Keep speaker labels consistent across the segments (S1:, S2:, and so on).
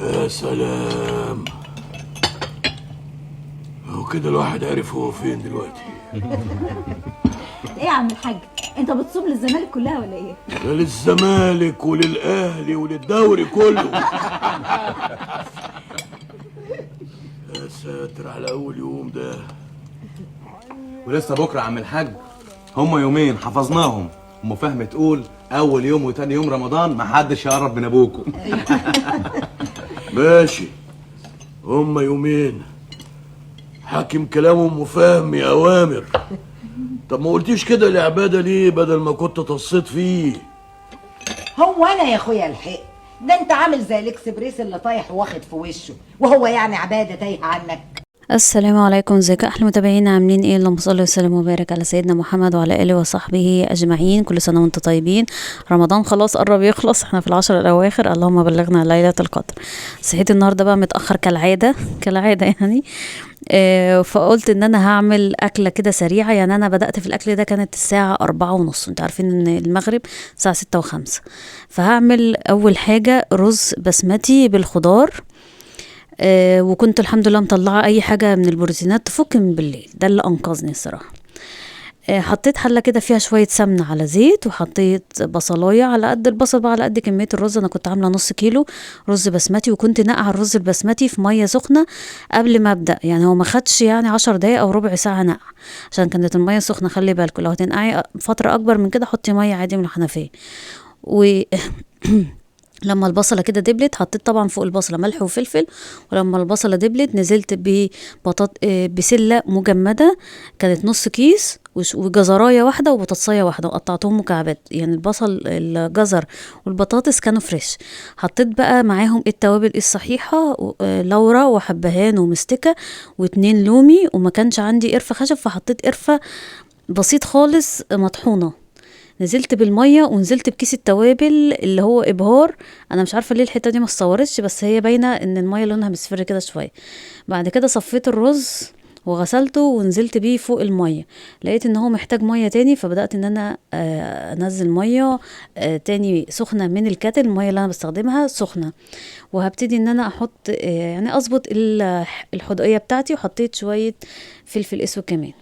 S1: يا سلام، هو كده الواحد عارف هو فين دلوقتي.
S2: ايه يا عم الحاج، انت بتصوم للزمالك كلها ولا ايه؟
S1: للزمالك وللاهلي وللدوري كله. يا ساتر على اول يوم ده.
S3: ولسه بكره يا عم الحاج، هما يومين حفظناهم. ام فهمي تقول اول يوم وتاني يوم رمضان محدش يقرب من ابوكم.
S1: ماشي، هما يومين. حاكم كلامهم وفهم يا اوامر. طب ما قلتيش كده لعباده ليه بدل ما كنت تصيت فيه؟
S4: هو انا يا اخويا الحق ده انت عامل زي الاكسبريس اللي طايح واخد في وشه، وهو يعني عباده تايه عنك.
S5: السلام عليكم، ازيكم احلى متابعين، عاملين ايه؟ اللهم صل وسلم وبارك على سيدنا محمد وعلى اله وصحبه اجمعين. كل سنه وانتم طيبين. رمضان خلاص قرب يخلص، احنا في العشر الاواخر، اللهم بلغنا ليله القدر. صحيت النهارده بقى متاخر كالعاده يعني. فقلت ان انا هعمل اكله كده سريعه. يعني انا بدات في الاكل ده كانت الساعه 4:30، انتوا عارفين ان المغرب الساعه 6:05. فهعمل اول حاجه رز بسمتي بالخضار. وكنت الحمد لله مطلعه اي حاجه من البروتينات تفك من بالليل، ده اللي انقذني الصراحه. حطيت حله كده فيها شويه سمنه على زيت، وحطيت بصلايه على قد البصل بقى، على قد كميه الرز. انا كنت عامله نص كيلو رز بسمتي، وكنت نقع الرز البسمتي في ميه سخنه قبل ما ابدا. يعني هو ما خدش يعني 10 دقايق او ربع ساعه نقع، عشان كانت الميه سخنه. خلي بالكم لو هتنقعي فتره اكبر من كده حطي ميه عادي من الحنفيه. و لما البصله كده دبلت حطيت طبعا فوق البصله ملح وفلفل. ولما البصله دبلت نزلت بسله مجمده، كانت نص كيس، وجزرايه واحده وبطاطسايه واحده، وقطعتهم مكعبات. يعني الجزر والبطاطس كانوا فريش. حطيت بقى معاهم التوابل الصحيحه، لورا وحبهان ومستكه و2 لومي، وما كانش عندي قرفه خشب فحطيت قرفه بسيط خالص مطحونه. نزلت بالميه ونزلت بكيس التوابل اللي هو ابهار. انا مش عارفه ليه الحته دي ما اتصورتش، بس هي باينه ان الميه لونها مصفر كده شويه. بعد كده صفيت الرز وغسلته ونزلت بيه فوق الميه. لقيت ان هو محتاج ميه تاني، فبدات ان انا انزل ميه تاني سخنه من الكاتل. الميه اللي انا بستخدمها سخنه، وهبتدي ان انا احط يعني اظبط الحدقيه بتاعتي. وحطيت شويه فلفل اسود كمان،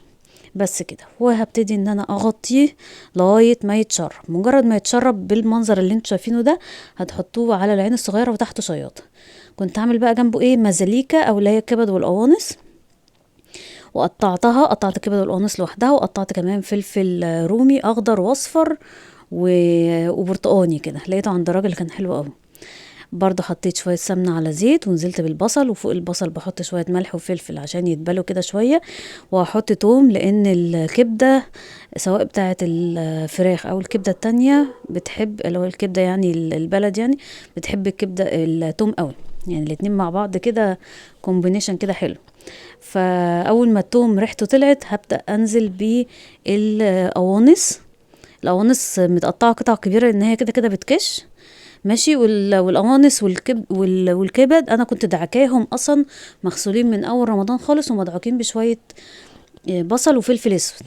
S5: بس كده. وهبتدي ان انا اغطيه لغايه ما يتشرب. مجرد ما يتشرب بالمنظر اللي انتوا شايفينه ده، هتحطوه على العين الصغيره وتحته شياطه. كنت عامل بقى جنبه ايه، مزاليكا او اللي هي الكبد والقوانص، قطعت الكبد والقوانص لوحدها، وقطعت كمان فلفل رومي اخضر واصفر وبرتقاني كده، لقيته عند الراجل كان حلو قوي. برضو حطيت شوية سمنة على زيت، ونزلت بالبصل، وفوق البصل بحط شوية ملح وفلفل عشان يتبلوا كده شوية. وهحط توم، لان الكبدة سواء بتاعة الفراخ او الكبدة التانية بتحب، لو الكبدة يعني البلد يعني بتحب الكبدة التوم قوي. يعني الاتنين مع بعض كده كومبينيشن كده حلو. فاول ما التوم ريحته طلعت هبدأ انزل بالقوانص. القوانص متقطعة قطع كبيرة، ان هي كده كده بتكش ماشي. والقوانص والكبد انا كنت دعكاهم اصلا مغسولين من اول رمضان خالص، ومدعوكين بشويه بصل وفلفل اسود.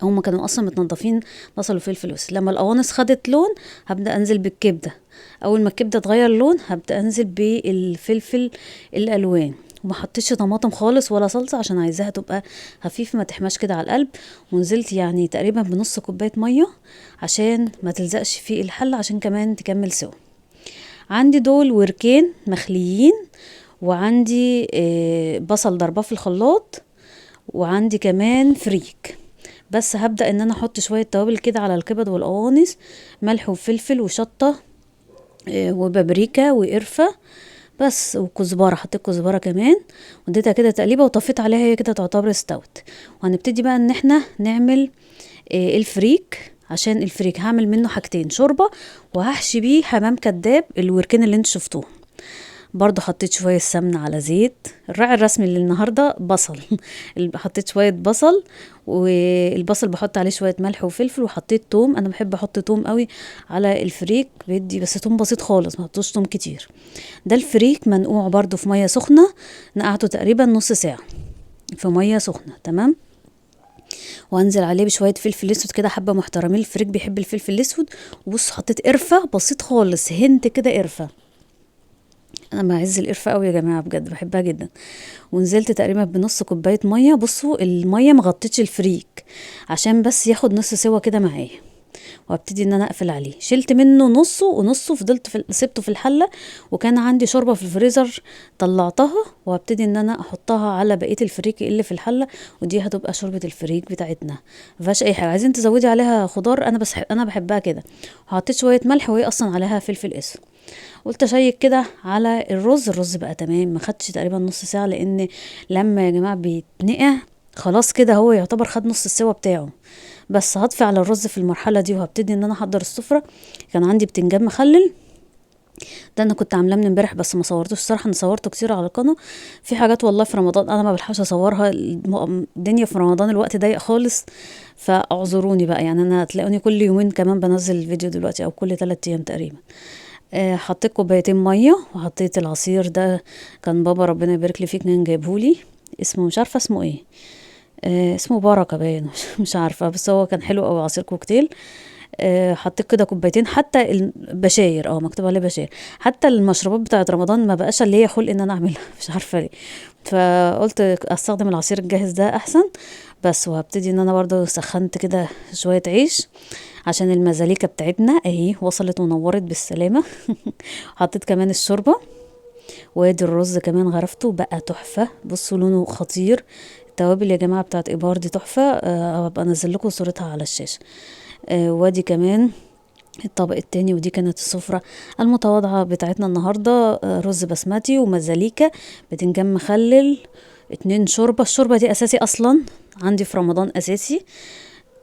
S5: هما كانوا اصلا متنضفين بصل وفلفل اسود. لما القوانص خدت لون هبدا انزل بالكبده. اول ما الكبده تغير لون هبدا انزل بالفلفل الالوان. وما حطيتش طماطم خالص ولا صلصه، عشان عايزاها تبقى خفيفه ما تحماش كده على القلب. ونزلت يعني تقريبا بنص كوبايه ميه عشان ما تلزقش في الحل، عشان كمان تكمل سوا. عندي دول وركين مخليين، وعندي بصل ضرباه في الخلاط، وعندي كمان فريك. بس هبدأ ان انا احط شوية توابل كده على الكبد والقوانص، ملح وفلفل وشطة وبابريكا وقرفة بس، وكزبرة. حطيت كزبرة كمان، وديتها كده تقليبة وطفيت عليها، هي كده تعتبر استوت. وهنبتدي بقى ان احنا نعمل الفريك. عشان الفريك هعمل منه حاجتين، شوربة وهحشي بيه حمام كداب الوركين اللي انتوا شفتوه. برضو حطيت شوية سمنة على زيت. الراعي الرسمي اللي النهاردة بصل. حطيت شوية بصل، والبصل بحط عليه شوية ملح وفلفل، وحطيت توم. انا بحب احط توم قوي على الفريك، بدي بس توم بسيط خالص، ما حطوش توم كتير. ده الفريك منقوع برضو في مية سخنة، نقعته تقريبا نص ساعة في مية سخنة. تمام. وانزل عليه بشويه فلفل اسود كده، حبه محترمين، الفريك بيحب الفلفل الاسود. وبص حطيت قرفه بسيط خالص، هنت كده قرفه. انا بعز القرفه قوي يا جماعه، بجد بحبها جدا. ونزلت تقريبا بنص كوبايه ميه. بصوا الميه مغطتش الفريك عشان بس ياخد نص سوا كده معايا، وابتدي ان انا اقفل عليه. شلت منه نصه ونصه، فضلت سبته في الحله، وكان عندي شوربه في الفريزر طلعتها، وابتدي ان انا احطها على بقيه الفريك اللي في الحله، ودي هتبقى شوربه الفريك بتاعتنا. مفيهاش اي حاجه. عايزين تزودي عليها خضار، انا بس انا بحبها كده. وحطيت شويه ملح، وهي اصلا عليها فلفل اسود. قلت اشيك كده على الرز بقى تمام. ما خدش تقريبا نص ساعه، لان لما يا جماعه بيتنقع خلاص كده هو يعتبر خد نص السوا بتاعه. بس هطفي على الرز في المرحله دي، وهبتدي ان انا احضر السفره. كان عندي بتنجان مخلل، ده انا كنت عاملاه من امبارح بس ما صورتوش الصراحه. انا صورته كتير على القناه. في حاجات والله في رمضان انا ما بلحقش اصورها، الدنيا في رمضان الوقت ضيق خالص، فاعذروني بقى. يعني انا هتلاقوني كل يومين كمان بنزل فيديو دلوقتي، او كل 3 ايام تقريبا. حطيت كوبايتين ميه، وحطيت العصير ده كان بابا ربنا يبارك لي فيه كان جايبهولي. اسمه مش عارفه اسمه ايه، اسمه بركه باين مش عارفه، بس هو كان حلو قوي، عصير كوكتيل. حطيت كده كوبايتين. حتى البشاير مكتوب عليه بشاير. حتى المشروبات بتاعت رمضان ما بقاش اللي هي خلق ان انا اعملها مش عارفه ليه، فقلت استخدم العصير الجاهز ده احسن. بس وهبتدي ان انا برضو سخنت كده شويه عيش عشان المزاليكه بتاعتنا اهي وصلت ونورت بالسلامه. حطيت كمان الشوربه، وادي الرز كمان غرفته بقى تحفه. بصوا لونه خطير. التوابل يا جماعه بتاعت ابار دي تحفه. هبقى انزل لكم صورتها على الشاشه. وادي كمان الطبق التاني. ودي كانت السفرة المتواضعة بتاعتنا النهاردة. رز بسمتي ومزاليكا، بتنجان مخلل، 2 شوربة. الشوربة دي أساسي أصلا عندي في رمضان أساسي.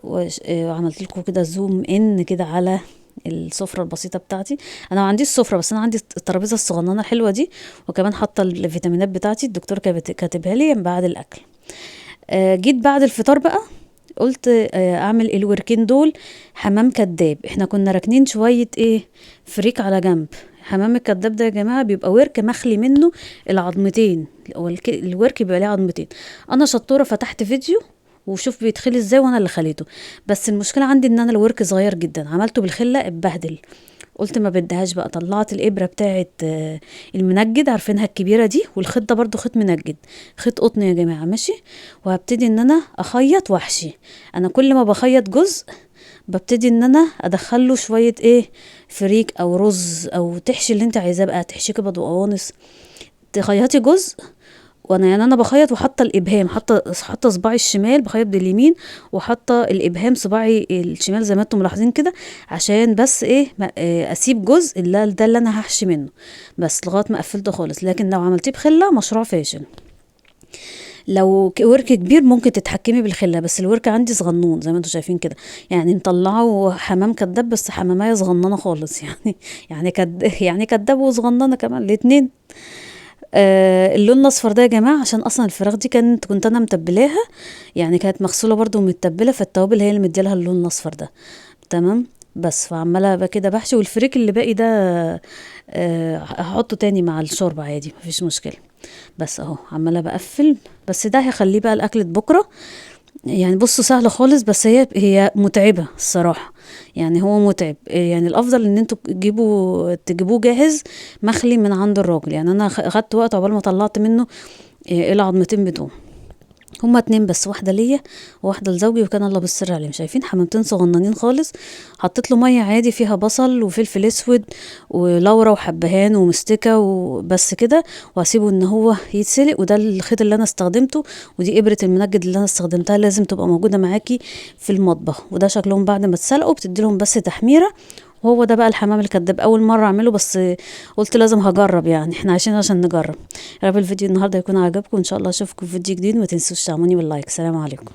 S5: وعملت لكم كده زوم إن كده على السفرة البسيطة بتاعتي. أنا ما عنديش سفرة، بس أنا عندي الترابيزة الصغننة الحلوة دي. وكمان حاطة الفيتامينات بتاعتي، الدكتور كاتبها لي بعد الأكل. جيت بعد الفطار بقى، قلت اعمل الوركين دول حمام كداب. احنا كنا راكنين شويه فريك على جنب. حمام الكداب ده يا جماعه بيبقى ورك مخلي منه العظمتين، الورك بيبقى ليه عظمتين. انا شطوره فتحت فيديو وشوف بيتخلي ازاي، وانا اللي خليته. بس المشكله عندي ان انا الورك صغير جدا، عملته بالخله اتبهدل. قلت ما بدهاش بقى. طلعت الابره بتاعه المنجد، عارفينها الكبيره دي، والخيط ده برضو خيط منجد، خيط قطن يا جماعه ماشي. وهبتدي ان انا اخيط واحشي. انا كل ما بخيط جزء ببتدي ان انا ادخله شويه فريك او رز، او تحشي اللي انت عايزاه بقى، تحشي كبد وقوانص، تخيطي جزء. وانا يعني انا بخيط وحاطه الابهام، حاطه صباعي الشمال بخيط باليمين، وحاطه الابهام صباعي الشمال زي ما انتم ملاحظين كده، عشان بس اسيب جزء ده اللي انا هحشي منه بس لغايه ما قفلته خالص. لكن لو عملتيه بخله مشروع فاشل. لو ورك كبير ممكن تتحكمي بالخله، بس الورك عندي صغنون زي ما انتم شايفين كده. يعني مطلعه حمام كداب، بس حمامايه صغننه خالص يعني كداب وصغننه كمان الاتنين. اللون الاصفر ده يا جماعه عشان اصلا الفراخ دي كنت انا متبلاها، يعني كانت مغسوله برضو ومتبله، فالتوابل هي اللي مديلها اللون الاصفر ده تمام. بس فعماله بقى كده بحشي. والفريك اللي باقي ده هحطه تاني مع الشوربه عادي مفيش مشكله. بس اهو عماله بقفل. بس ده هيخليه بقى لاكله بكره. يعني بصوا سهله خالص، بس هي متعبه الصراحه. يعني هو متعب. يعني الافضل ان انتوا تجيبوه جاهز مخلي من عند الراجل. يعني انا اخدت وقت عقبال ما طلعت منه العظمتين بتوعه. هما 2 بس، واحده ليا وواحده لزوجي، وكان الله بالسر عليهم. شايفين حمامتين صغننين خالص. حطيت له ميه عادي فيها بصل وفلفل اسود ولورا وحبهان ومستكه وبس كده، وهسيبه ان هو يتسلق. وده الخيط اللي انا استخدمته، ودي ابره المنجد اللي انا استخدمتها، لازم تبقى موجوده معاكي في المطبخ. وده شكلهم بعد ما اتسلقوا بتديلهم بس تحميره. وهو ده بقى الحمام الكداب. اول مره اعمله، بس قلت لازم هجرب، يعني احنا عايشين عشان نجرب. يا رب الفيديو النهارده يكون عجبكم. ان شاء الله اشوفكم في فيديو جديد. ما تنسوش تعملوني باللايك. سلام عليكم.